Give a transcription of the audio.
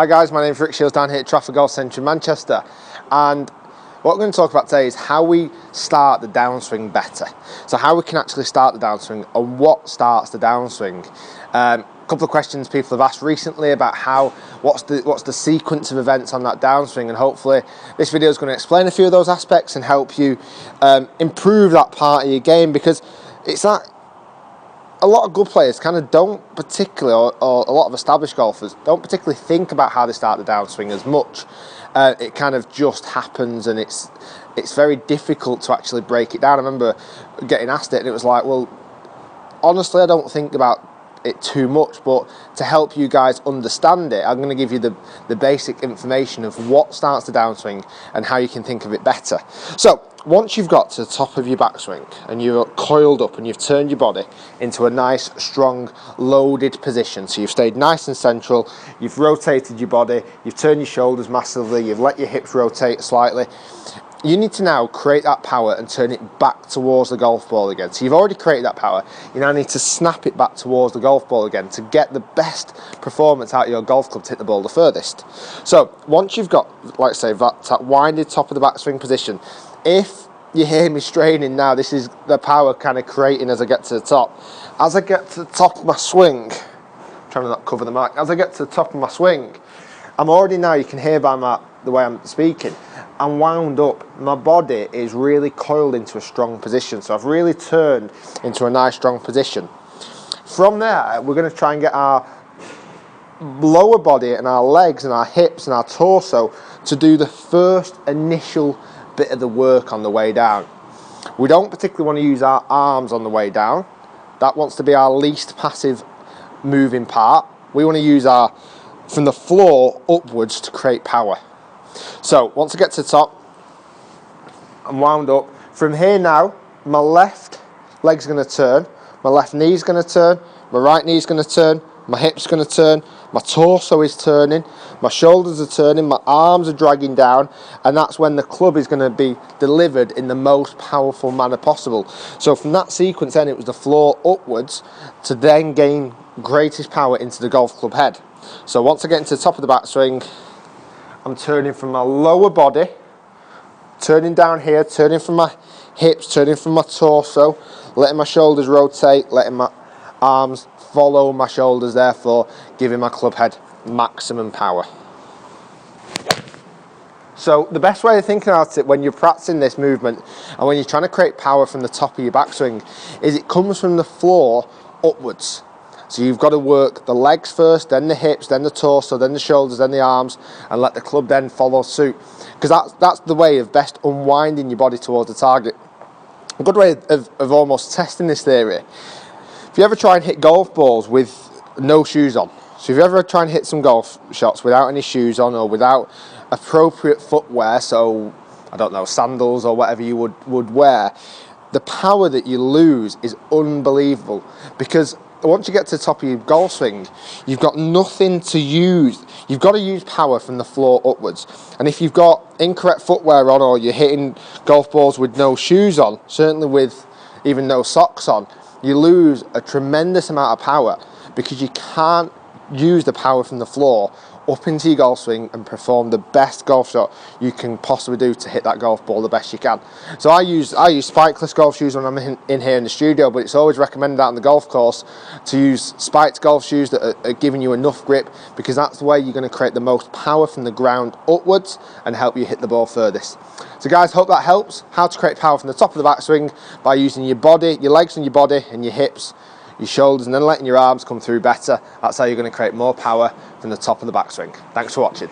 Hi guys, my name's Shiels down here at Trafford Golf Centre in Manchester, and what we're going to talk about today is how we start the downswing better. So how we can actually start the downswing and what starts the downswing. A couple of questions people have asked recently about what's the sequence of events on that downswing, and hopefully this video is going to explain a few of those aspects and help you improve that part of your game, because it's that a lot of good players kind of don't particularly, or a lot of established golfers don't particularly think about how they start the downswing as much. It kind of just happens, and it's very difficult to actually break it down. I remember getting asked it, and it was like, well, honestly, I don't think about it too much, but to help you guys understand it, I'm going to give you the basic information of what starts the downswing and how you can think of it better. So once you've got to the top of your backswing and you're coiled up and you've turned your body into a nice, strong, loaded position, so you've stayed nice and central, you've rotated your body, you've turned your shoulders massively, you've let your hips rotate slightly, you need to now create that power and turn it back towards the golf ball again. So you've already created that power, you now need to snap it back towards the golf ball again to get the best performance out of your golf club to hit the ball the furthest. So once you've got, like I say, that winded top of the backswing position, if you hear me straining now, this is the power kind of creating as I get to the top. As I get to the top of my swing, I'm trying to not cover the mic, as I get to the top of my swing, I'm already now, you can hear by the way I'm speaking, I'm wound up. My body is really coiled into a strong position, so I've really turned into a nice strong position. From there, we're going to try and get our lower body and our legs and our hips and our torso to do the first initial bit of the work on the way down. We don't particularly want to use our arms on the way down. That wants to be our least passive moving part. We want to use our from the floor upwards to create power. So once I get to the top, I'm wound up. From here now, my left leg's going to turn, my left knee's going to turn, my right knee's going to turn, my hip's going to turn, my torso is turning, my shoulders are turning, my arms are dragging down, and that's when the club is going to be delivered in the most powerful manner possible. So from that sequence then, it was the floor upwards to then gain greatest power into the golf club head. So once I get into the top of the backswing, I'm turning from my lower body, turning down here, turning from my hips, turning from my torso, letting my shoulders rotate, letting my arms follow my shoulders, therefore giving my club head maximum power. So the best way of thinking about it when you're practicing this movement and when you're trying to create power from the top of your backswing is it comes from the floor upwards. So you've got to work the legs first, then the hips, then the torso, then the shoulders, then the arms, and let the club then follow suit. Because that's the way of best unwinding your body towards the target. A good way of almost testing this theory, if you ever try and hit golf balls with no shoes on, so if you ever try and hit some golf shots without any shoes on or without appropriate footwear, so I don't know, sandals or whatever you would wear, the power that you lose is unbelievable, because once you get to the top of your golf swing, you've got nothing to use. You've got to use power from the floor upwards. And if you've got incorrect footwear on, or you're hitting golf balls with no shoes on, certainly with even no socks on, you lose a tremendous amount of power, because you can't use the power from the floor up into your golf swing and perform the best golf shot you can possibly do to hit that golf ball the best you can. So I use spikeless golf shoes when I'm in here in the studio, but it's always recommended out on the golf course to use spiked golf shoes that are giving you enough grip, because that's the way you're going to create the most power from the ground upwards and help you hit the ball furthest. So guys, hope that helps. How to create power from the top of the backswing by using your body, your legs and your body and your hips, your shoulders, and then letting your arms come through better. That's how you're going to create more power from the top of the backswing. Thanks for watching.